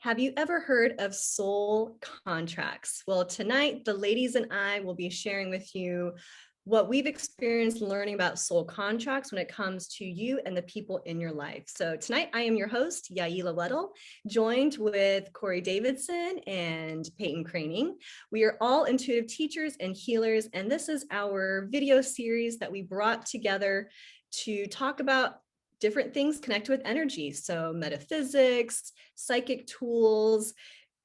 Have you ever heard of soul contracts? Well, tonight, the ladies and I will be sharing with you what we've experienced learning about soul contracts when it comes to you and the people in your life. So tonight, I am your host, Yaila Weddle, joined with Corey Davidson and Peyton Craning. We are all intuitive teachers and healers, and this is our video series that we brought together to talk about different things connected with energy. So metaphysics, psychic tools,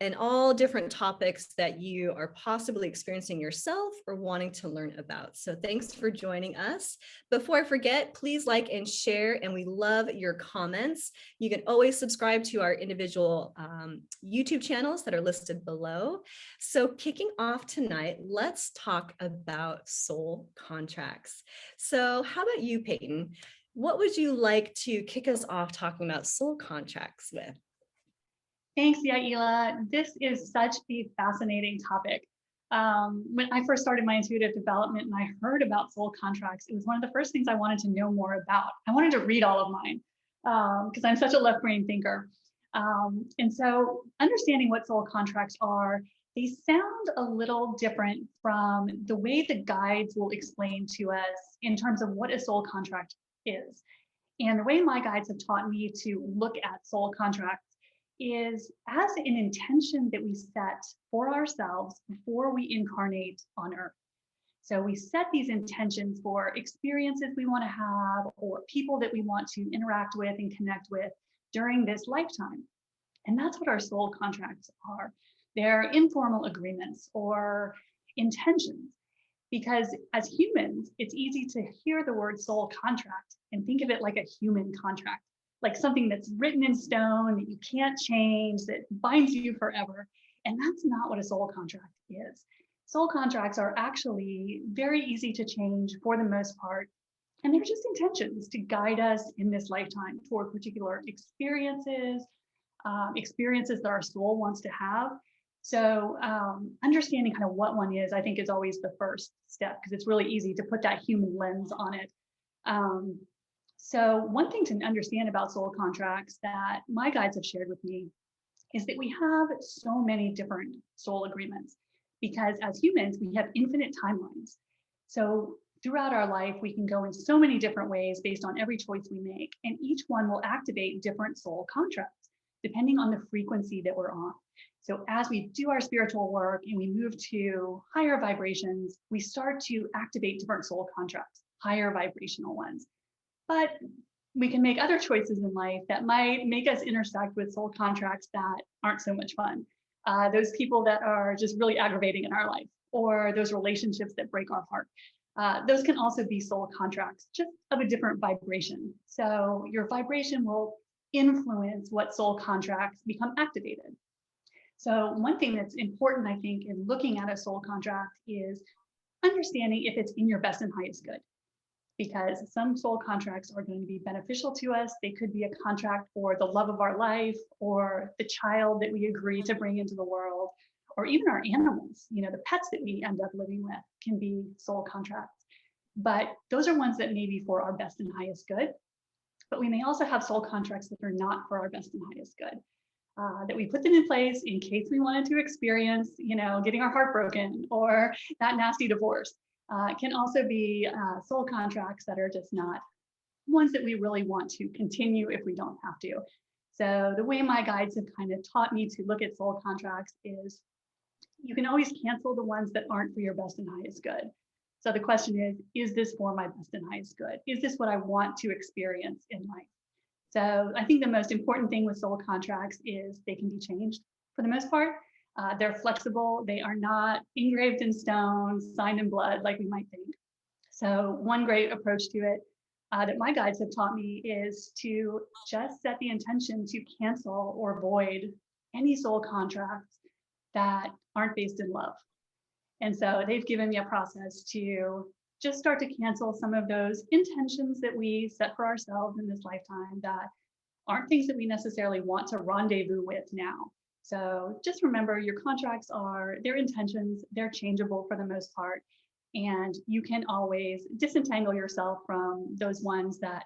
and all different topics that you are possibly experiencing yourself or wanting to learn about. So thanks for joining us. Before I forget, please like and share, and we love your comments. You can always subscribe to our individual YouTube channels that are listed below. So kicking off tonight, let's talk about soul contracts. So how about you, Peyton? What would you like to kick us off talking about soul contracts with? Thanks, Yaila. This is such a fascinating topic. When I first started my intuitive development and I heard about soul contracts, it was one of the first things I wanted to know more about. I wanted to read all of mine because I'm such a left brain thinker. And so understanding what soul contracts are, they sound a little different from the way the guides will explain to us in terms of what a soul contract is. And the way my guides have taught me to look at soul contracts is as an intention that we set for ourselves before we incarnate on Earth. So we set these intentions for experiences we want to have or people that we want to interact with and connect with during this lifetime. And that's what our soul contracts are. They're informal agreements or intentions. Because as humans, it's easy to hear the word soul contract and think of it like a human contract, like something that's written in stone that you can't change, that binds you forever. And that's not what a soul contract is. Soul contracts are actually very easy to change for the most part. And they're just intentions to guide us in this lifetime toward particular experiences, experiences that our soul wants to have. So understanding kind of what one is, I think, is always the first step because it's really easy to put that human lens on it. So one thing to understand about soul contracts that my guides have shared with me is that we have so many different soul agreements because as humans, we have infinite timelines. So throughout our life, we can go in so many different ways based on every choice we make, and each one will activate different soul contracts depending on the frequency that we're on. So as we do our spiritual work and we move to higher vibrations, we start to activate different soul contracts, higher vibrational ones. But we can make other choices in life that might make us intersect with soul contracts that aren't so much fun. Those people that are just really aggravating in our life, or those relationships that break our heart. Those can also be soul contracts, just of a different vibration. So your vibration will influence what soul contracts become activated. So one thing that's important, I think, in looking at a soul contract is understanding if it's in your best and highest good. Because some soul contracts are going to be beneficial to us. They could be a contract for the love of our life or the child that we agree to bring into the world, or even our animals, the pets that we end up living with can be soul contracts. But those are ones that may be for our best and highest good. But we may also have soul contracts that are not for our best and highest good. That we put them in place in case we wanted to experience, getting our heart broken or that nasty divorce. It can also be soul contracts that are just not ones that we really want to continue if we don't have to. So the way my guides have kind of taught me to look at soul contracts is you can always cancel the ones that aren't for your best and highest good. So the question is this for my best and highest good? Is this what I want to experience in life? So I think the most important thing with soul contracts is they can be changed for the most part. They're flexible. They are not engraved in stone, signed in blood like we might think. So one great approach to it that my guides have taught me is to just set the intention to cancel or void any soul contracts that aren't based in love. And so they've given me a process to just start to cancel some of those intentions that we set for ourselves in this lifetime that aren't things that we necessarily want to rendezvous with now. So just remember your contracts they're intentions, they're changeable for the most part. And you can always disentangle yourself from those ones that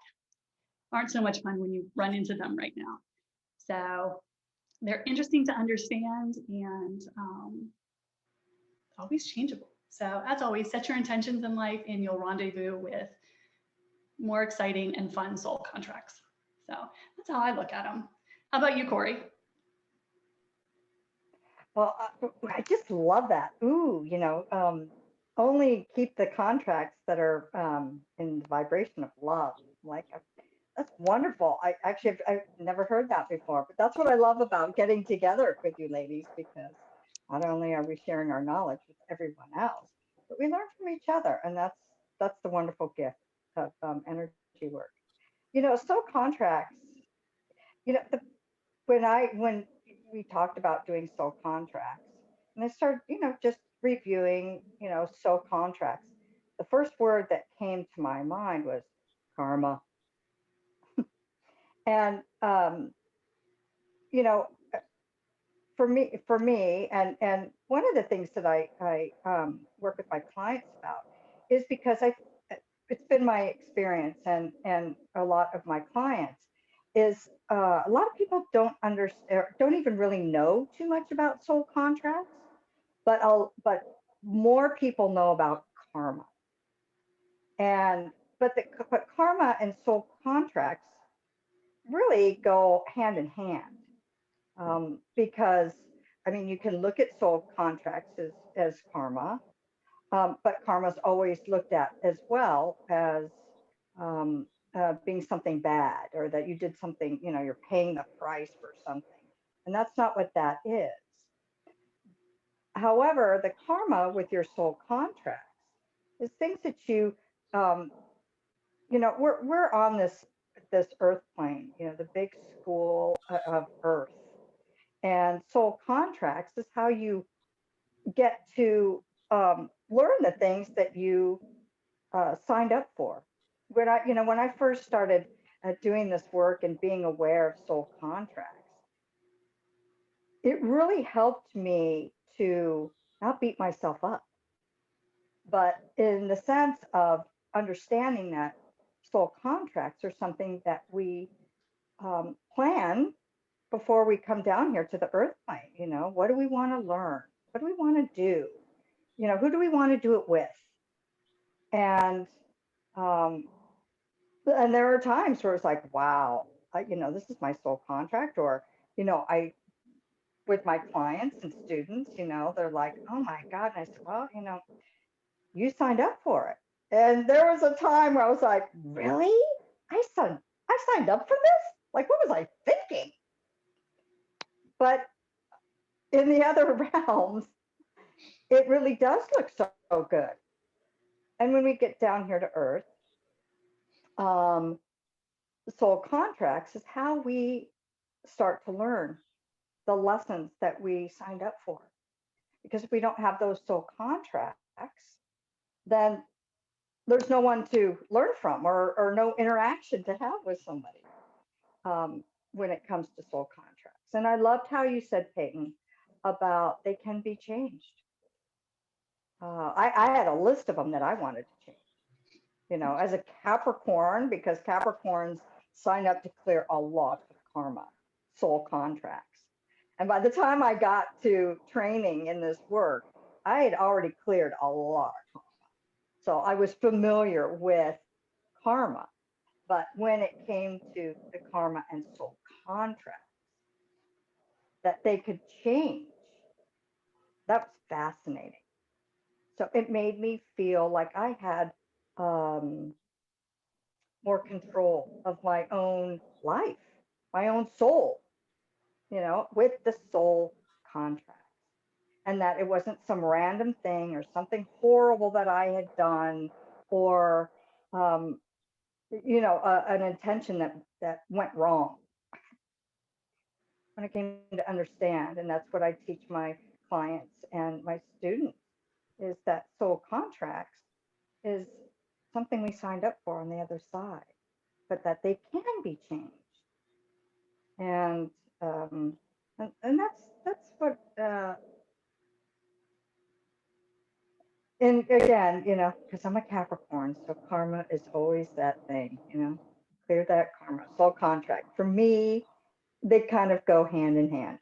aren't so much fun when you run into them right now. So they're interesting to understand and always changeable. So as always, set your intentions in life and you'll rendezvous with more exciting and fun soul contracts. So that's how I look at them. How about you, Corey? Well, I just love that. Ooh, only keep the contracts that are in the vibration of love. Like, that's wonderful. I've never heard that before, but that's what I love about getting together with you ladies, because not only are we sharing our knowledge with everyone else, but we learn from each other, and that's the wonderful gift of energy work. Soul contracts. You know, the, when we talked about doing soul contracts, and I started, just reviewing, soul contracts. The first word that came to my mind was karma, and you know, for me, and one of the things that I work with my clients about is because it's been my experience, and a lot of my clients is a lot of people don't understand, don't even really know too much about soul contracts, but more people know about karma, and but karma and soul contracts really go hand in hand, because I mean, you can look at soul contracts as karma, but karma is always looked at as well as being something bad, or that you did something, you're paying the price for something. And that's not what that is. However, the karma with your soul contracts is things that um, we're on this earth plane, the big school of earth. And soul contracts is how you get to learn the things that you signed up for. When I first started doing this work and being aware of soul contracts, it really helped me to not beat myself up, but in the sense of understanding that soul contracts are something that we plan before we come down here to the earth plane. What do we want to learn? What do we want to do? Who do we want to do it with? And um, and there are times where it's like, wow, this is my soul contract, or I with my clients and students, they're like, oh my God. And I said, well, you signed up for it. And there was a time where I was like, really? I signed up for this? Like, what was I thinking? But in the other realms, it really does look so good. And when we get down here to earth, um, soul contracts is how we start to learn the lessons that we signed up for. Because if we don't have those soul contracts, then there's no one to learn from, or no interaction to have with somebody when it comes to soul contracts. And I loved how you said, Peyton, about they can be changed. I had a list of them that I wanted to change. As a Capricorn, because Capricorns sign up to clear a lot of karma, soul contracts. And by the time I got to training in this work, I had already cleared a lot of karma. So I was familiar with karma. But when it came to the karma and soul contracts, that they could change, that was fascinating. So it made me feel like I had more control of my own life, my own soul, with the soul contracts. And that it wasn't some random thing or something horrible that I had done, or, an intention that went wrong. When I came to understand, and that's what I teach my clients and my students, is that soul contracts is something we signed up for on the other side, but that they can be changed. And and that's what and again, because I'm a Capricorn, so karma is always that thing, clear that karma. Soul contract for me they kind of go hand in hand.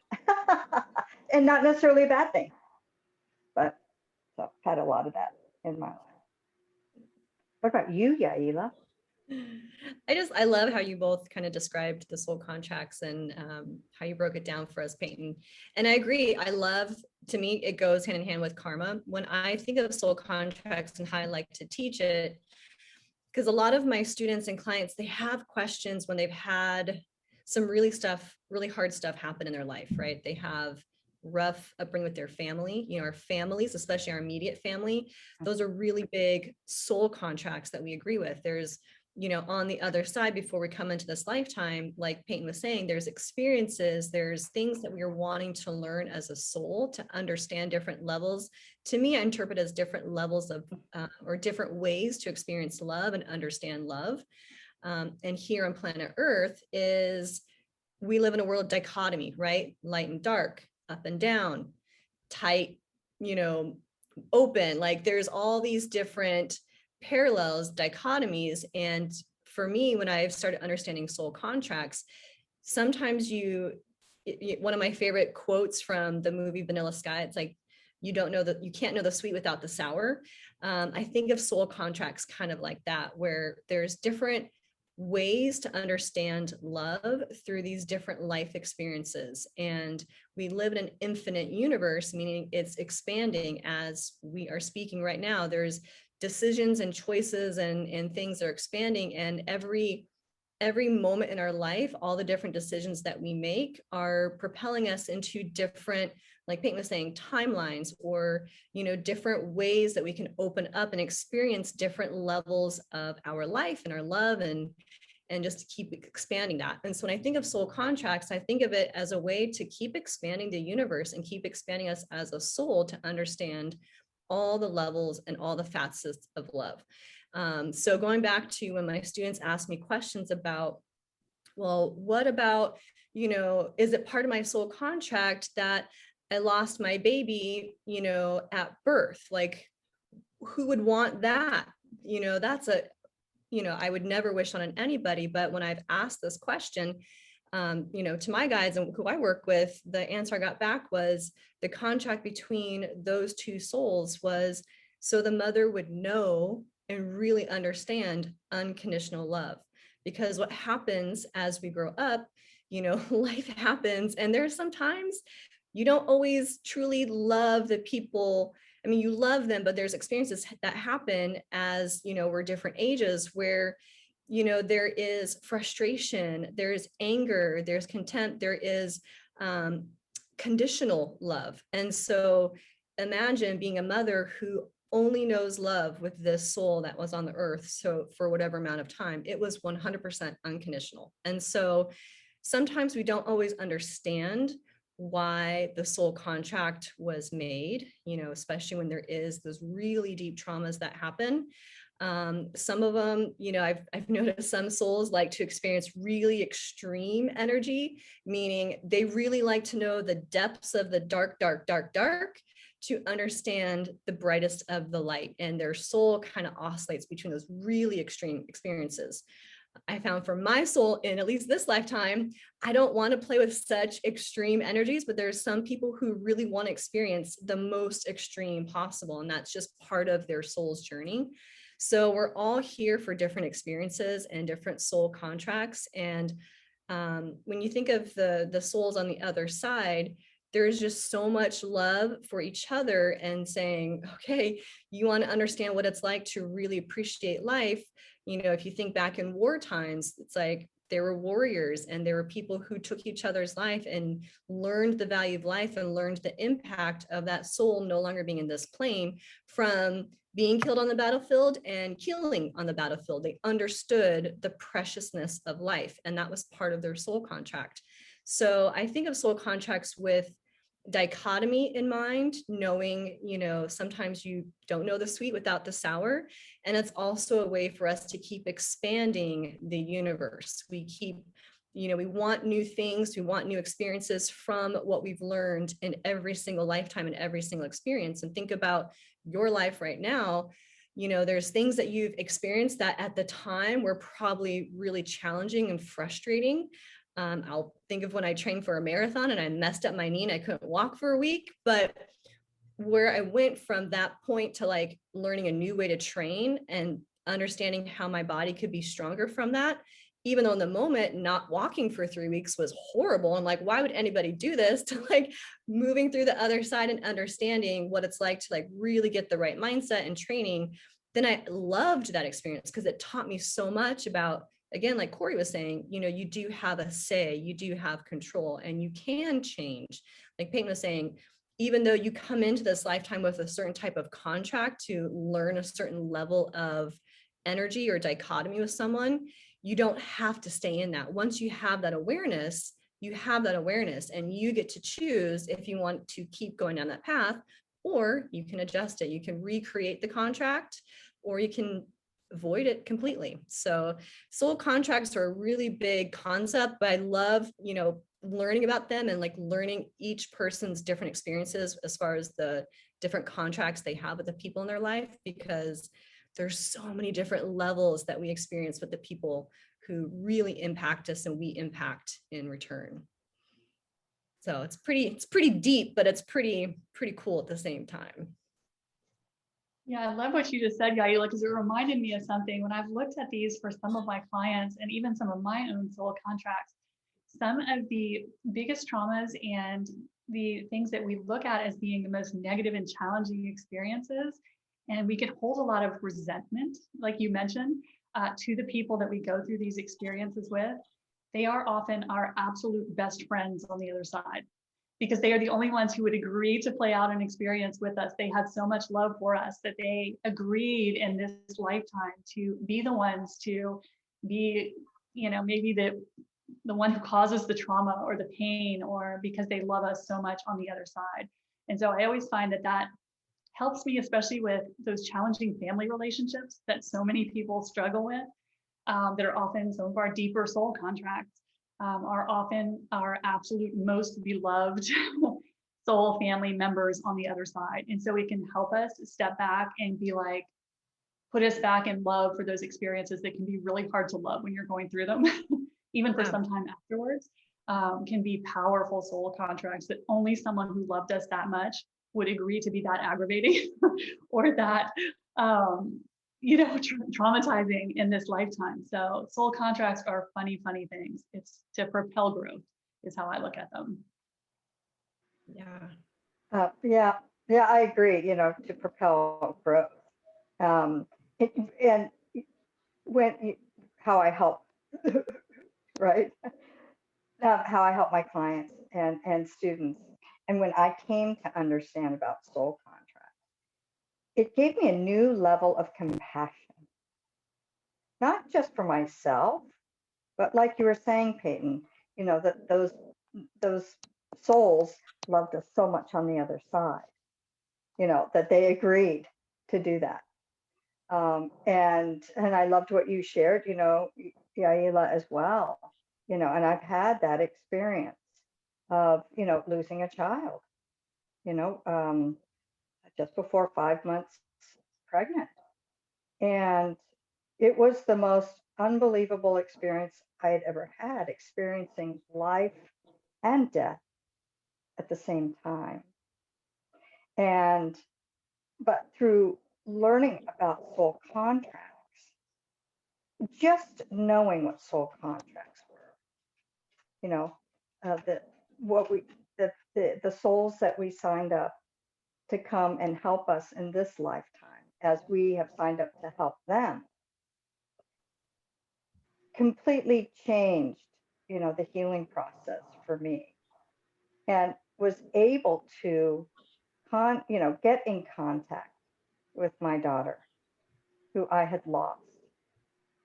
And not necessarily a bad thing, but so I've had a lot of that in my life. What about you, Yaela? I love how you both kind of described the soul contracts and how you broke it down for us, Peyton. And I agree. To me, it goes hand in hand with karma. When I think of soul contracts and how I like to teach it, because a lot of my students and clients, they have questions when they've had some really hard stuff happen in their life, right? They have rough upbringing with their family, our families, especially our immediate family. Those are really big soul contracts that we agree with. There's, on the other side, before we come into this lifetime, like Peyton was saying, there's experiences, there's things that we are wanting to learn as a soul to understand different levels. To me, I interpret as different levels of, or different ways to experience love and understand love. And here on planet Earth we live in a world dichotomy, right? Light and dark, up and down, tight, open. Like there's all these different parallels, dichotomies. And for me, when I've started understanding soul contracts, sometimes one of my favorite quotes from the movie Vanilla Sky, it's like, you can't know the sweet without the sour. I think of soul contracts kind of like that, where there's different ways to understand love through these different life experiences. And we live in an infinite universe, meaning it's expanding as we are speaking right now. There's decisions and choices and things that are expanding, and every moment in our life, all the different decisions that we make are propelling us into different, like Peyton was saying, timelines, or different ways that we can open up and experience different levels of our life and our love, and just keep expanding that. And so when I think of soul contracts, I think of it as a way to keep expanding the universe and keep expanding us as a soul to understand all the levels and all the facets of love. So going back to when my students ask me questions about, well, what about, is it part of my soul contract that I lost my baby, at birth? Like, who would want that? I would never wish on anybody, but when I've asked this question, to my guides and who I work with, the answer I got back was the contract between those two souls was so the mother would know and really understand unconditional love. Because what happens as we grow up, life happens, and there's sometimes you don't always truly love the people. I mean, you love them, but there's experiences that happen as, we're different ages where, there is frustration, there's anger, there's contempt, there is conditional love. And so imagine being a mother who only knows love with this soul that was on the earth. So for whatever amount of time, it was 100% unconditional. And so sometimes we don't always understand why the soul contract was made, especially when there is those really deep traumas that happen. Some of them, I've noticed some souls like to experience really extreme energy, meaning they really like to know the depths of the dark, dark, dark, dark to understand the brightest of the light. And their soul kind of oscillates between those really extreme experiences. I found for my soul, in at least this lifetime, I don't want to play with such extreme energies, but there's some people who really want to experience the most extreme possible. And that's just part of their soul's journey. So we're all here for different experiences and different soul contracts. And when you think of the souls on the other side, there's just so much love for each other and saying, okay, you want to understand what it's like to really appreciate life. If you think back in war times, it's like there were warriors and there were people who took each other's life and learned the value of life and learned the impact of that soul no longer being in this plane from being killed on the battlefield and killing on the battlefield. They understood the preciousness of life, and that was part of their soul contract. So I think of soul contracts with dichotomy in mind, knowing, sometimes you don't know the sweet without the sour. And it's also a way for us to keep expanding the universe. We want new things, we want new experiences from what we've learned in every single lifetime and every single experience. And think about your life right now. There's things that you've experienced that at the time were probably really challenging and frustrating. I'll think of when I trained for a marathon and I messed up my knee and I couldn't walk for a week. But where I went from that point to like learning a new way to train and understanding how my body could be stronger from that, even though in the moment not walking for 3 weeks was horrible. I'm like, why would anybody do this? To like moving through the other side and understanding what it's like to like really get the right mindset and training. Then I loved that experience because it taught me so much about, again, like Corey was saying, you know, you do have a say, you do have control, and you can change. Like Peyton was saying, even though you come into this lifetime with a certain type of contract to learn a certain level of energy or dichotomy with someone, you don't have to stay in that. Once you have that awareness, you have that awareness and you get to choose if you want to keep going down that path, or you can adjust it. You can recreate the contract, or you can void it completely. So soul contracts are a really big concept, but I love, you know, learning about them and like learning each person's different experiences as far as the different contracts they have with the people in their life, because there's so many different levels that we experience with the people who really impact us and we impact in return. So it's pretty deep, but it's pretty cool at the same time. Yeah, I love what you just said, Gaila, because it reminded me of something when I've looked at these for some of my clients and even some of my own soul contracts. Some of the biggest traumas and the things that we look at as being the most negative and challenging experiences, and we can hold a lot of resentment, like you mentioned, to the people that we go through these experiences with. They are often our absolute best friends on the other side, because they are the only ones who would agree to play out an experience with us. They had so much love for us that they agreed in this lifetime to be the ones to be, you know, maybe the one who causes the trauma or the pain, or because they love us so much on the other side. And so I always find that that helps me, especially with those challenging family relationships that so many people struggle with, that are often some of our deeper soul contracts, are often our absolute most beloved soul family members on the other side. And so it can help us step back and be like, put us back in love for those experiences that can be really hard to love when you're going through them, even for some time afterwards, can be powerful soul contracts that only someone who loved us that much would agree to be that aggravating or that, you know, traumatizing in this lifetime. So soul contracts are funny things. It's to propel growth is how I look at them. Yeah. Yeah, I agree, you know, to propel growth. And how I help, right? How I help my clients and students. And when I came to understand about soul contracts, it gave me a new level of compassion, not just for myself, but like you were saying, Peyton, you know, that those souls loved us so much on the other side, you know, that they agreed to do that. And I loved what you shared, you know, Yaila, as well, you know, and I've had that experience of, you know, losing a child, you know, just before 5 months pregnant. And it was the most unbelievable experience I had ever had, experiencing life and death at the same time. And, but through learning about soul contracts, just knowing what soul contracts were, you know, the souls that we signed up to come and help us in this lifetime, as we have signed up to help them, completely changed, you know, the healing process for me, and was able to get in contact with my daughter who I had lost,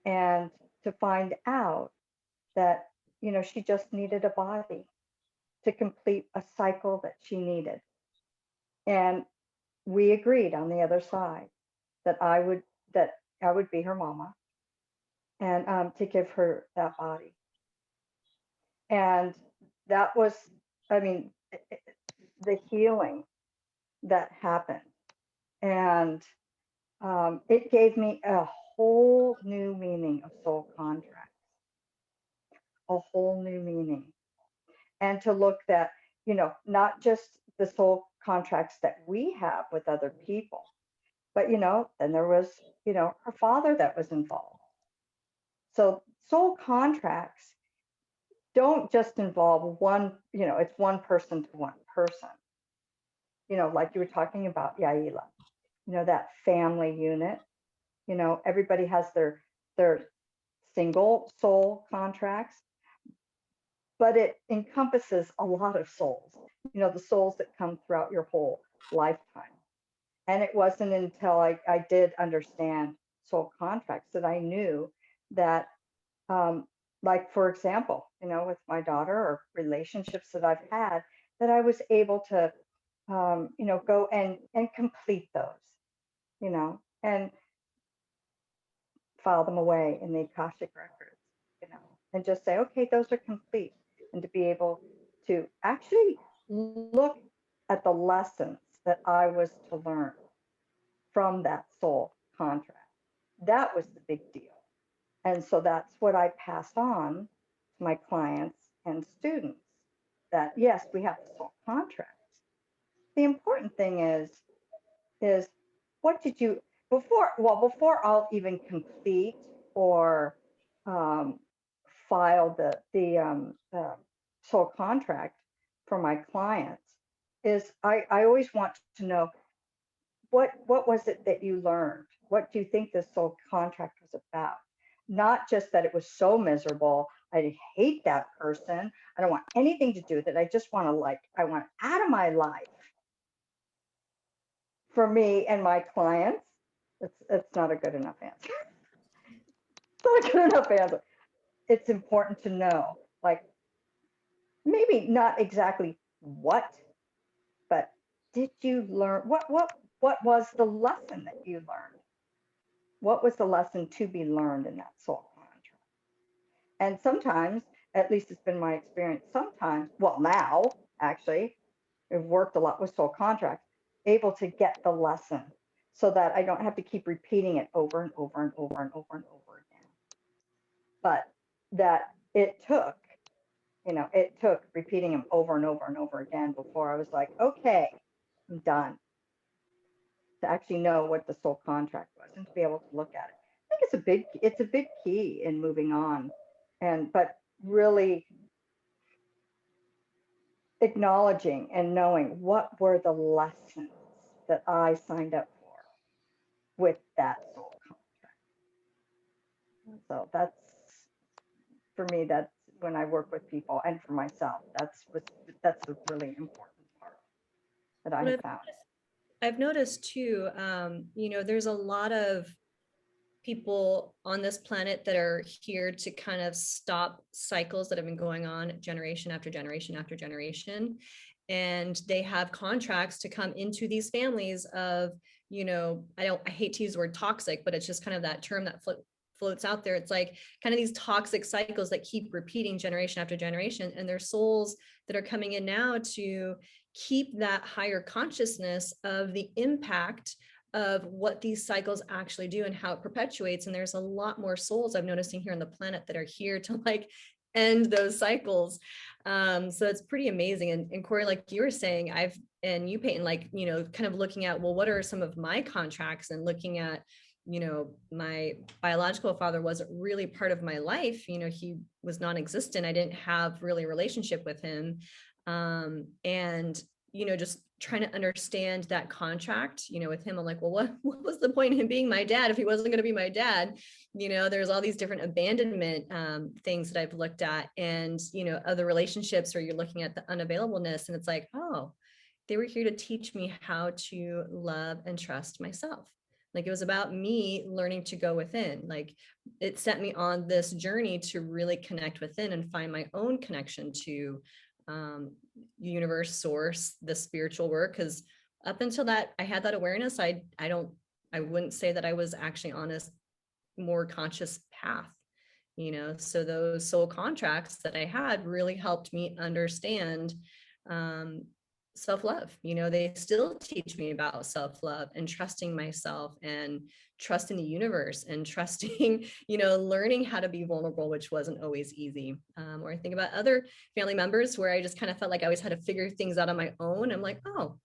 and to find out that, you know, she just needed a body to complete a cycle that she needed. And we agreed on the other side that I would be her mama, and to give her that body. And that was, I mean, the healing that happened. And it gave me a whole new meaning of soul contracts. a whole new meaning, and to look that, not just the soul contracts that we have with other people, but, then there was, her father that was involved. So soul contracts don't just involve one, it's one person to one person, like you were talking about, Yaila, that family unit, everybody has their single soul contracts, but it encompasses a lot of souls, the souls that come throughout your whole lifetime. And it wasn't until I did understand soul contracts that I knew that, like, for example, with my daughter, or relationships that I've had, that I was able to, go and complete those, and file them away in the Akashic records, and just say, okay, those are complete. And to be able to actually look at the lessons that I was to learn from that soul contract. That was the big deal. And so that's what I pass on to my clients and students, that yes, we have the soul contracts. The important thing is what did you, before I'll even complete or um, file the soul contract for my clients, is I always want to know, what was it that you learned? What do you think this soul contract was about? Not just that it was so miserable, I hate that person, I don't want anything to do with it, I just want to, I want out of my life. For me and my clients, it's not a good enough answer. It's not a good enough answer. It's important to know, maybe not exactly what, but did you learn, what was the lesson that you learned? What was the lesson to be learned in that soul contract? And sometimes, at least it's been my experience, sometimes, well, now actually, I've worked a lot with soul contracts, able to get the lesson so that I don't have to keep repeating it over and over and over and over and over again. But that it took repeating them over and over and over again before I was like, okay, I'm done. To actually know what the soul contract was and to be able to look at it. I think it's a big key in moving on, but really acknowledging and knowing what were the lessons that I signed up for with that soul contract. So that's, for me, that's when I work with people, and for myself, that's a really important part that I have found. I've noticed too, there's a lot of people on this planet that are here to kind of stop cycles that have been going on generation after generation after generation. And they have contracts to come into these families of, I hate to use the word toxic, but it's just kind of that term that floats out there. It's like kind of these toxic cycles that keep repeating generation after generation. And their souls that are coming in now to keep that higher consciousness of the impact of what these cycles actually do and how it perpetuates. And there's a lot more souls I'm noticing here on the planet that are here to end those cycles. So it's pretty amazing. And Corey, like you were saying, and you, Peyton, kind of looking at, well, what are some of my contracts, and looking at, my biological father wasn't really part of my life. He was non-existent. I didn't have really a relationship with him. And just trying to understand that contract, with him. I'm like, well, what was the point of him being my dad if he wasn't going to be my dad? There's all these different abandonment things that I've looked at, and, other relationships where you're looking at the unavailableness, and it's like, oh, they were here to teach me how to love and trust myself. Like, it was about me learning to go within. Like, it set me on this journey to really connect within and find my own connection to universe, source, the spiritual work. Because up until that, I had that awareness. I wouldn't say that I was actually on a more conscious path, so those soul contracts that I had really helped me understand self-love. They still teach me about self-love and trusting myself and trusting the universe and trusting, learning how to be vulnerable, which wasn't always easy. Or I think about other family members where I just kind of felt like I always had to figure things out on my own. I'm like, oh,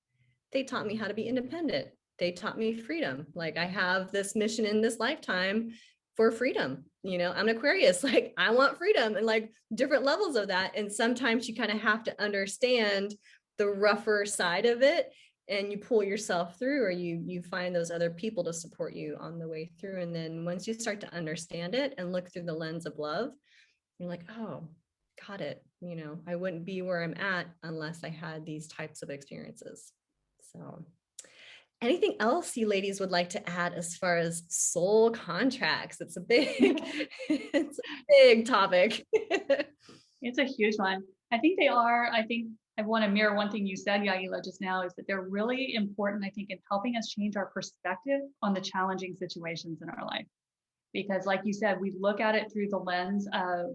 they taught me how to be independent. They taught me freedom. Like, I have this mission in this lifetime for freedom. I'm an Aquarius, like I want freedom and like different levels of that. And sometimes you kind of have to understand the rougher side of it, and you pull yourself through, or you find those other people to support you on the way through. And then once you start to understand it and look through the lens of love, you're like, oh, got it. I wouldn't be where I'm at unless I had these types of experiences. So anything else you ladies would like to add as far as soul contracts? It's a big topic. It's a huge one. I think they are. I think I want to mirror one thing you said, Yaila, just now, is that they're really important, I think, in helping us change our perspective on the challenging situations in our life. Because like you said, we look at it through the lens of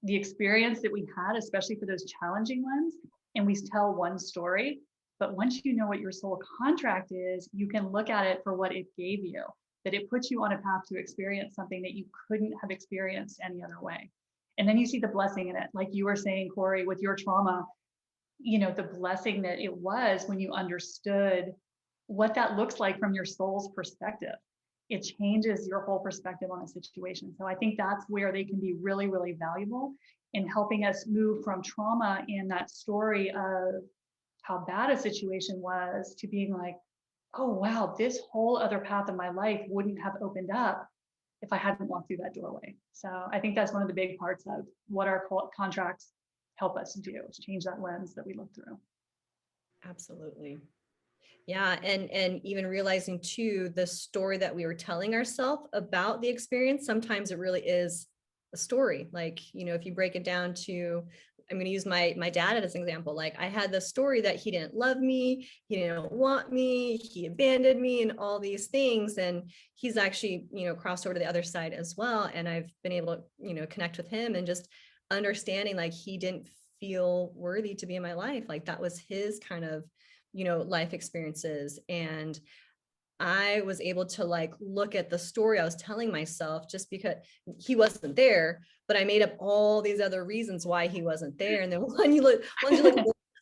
the experience that we had, especially for those challenging ones, and we tell one story. But once you know what your soul contract is, you can look at it for what it gave you, that it puts you on a path to experience something that you couldn't have experienced any other way. And then you see the blessing in it. Like you were saying, Corey, with your trauma, the blessing that it was when you understood what that looks like from your soul's perspective. It changes your whole perspective on a situation. So I think that's where they can be really, really valuable in helping us move from trauma in that story of how bad a situation was to being like, oh, wow, this whole other path of my life wouldn't have opened up if I hadn't walked through that doorway. So I think that's one of the big parts of what our contracts help us do, is change that lens that we look through. Absolutely. Yeah. And even realizing too, the story that we were telling ourselves about the experience, sometimes it really is a story. Like, if you break it down to, I'm going to use my dad as an example. Like, I had the story that he didn't love me, he didn't want me, he abandoned me, and all these things. And he's actually, crossed over to the other side as well. And I've been able to, connect with him and just understanding like he didn't feel worthy to be in my life. Like that was his kind of, life experiences. And I was able to like look at the story I was telling myself, just because he wasn't there, but I made up all these other reasons why he wasn't there. And then once you look,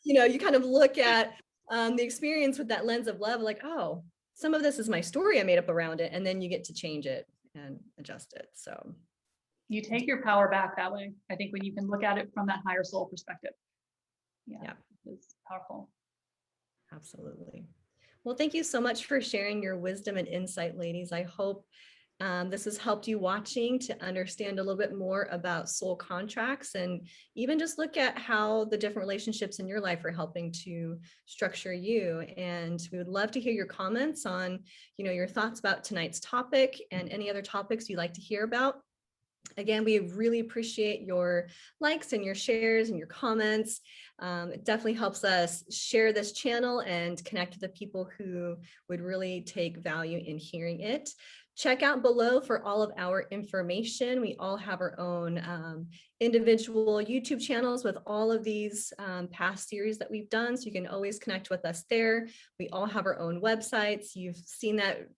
you kind of look at the experience with that lens of love, like, oh, some of this is my story I made up around it. And then you get to change it and adjust it. So you take your power back that way. I think when you can look at it from that higher soul perspective. Yeah. It's powerful. Absolutely. Well, thank you so much for sharing your wisdom and insight, ladies. I hope this has helped you watching to understand a little bit more about soul contracts, and even just look at how the different relationships in your life are helping to structure you. And we would love to hear your comments on, your thoughts about tonight's topic and any other topics you'd like to hear about. Again, we really appreciate your likes and your shares and your comments. It definitely helps us share this channel and connect with the people who would really take value in hearing it. Check out below for all of our information. We all have our own individual YouTube channels with all of these past series that we've done, so you can always connect with us there. We all have our own websites. You've seen that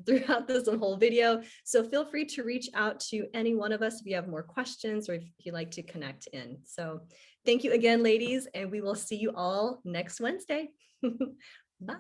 throughout this whole video. So feel free to reach out to any one of us if you have more questions or if you'd like to connect in. So thank you again, ladies, and we will see you all next Wednesday. Bye.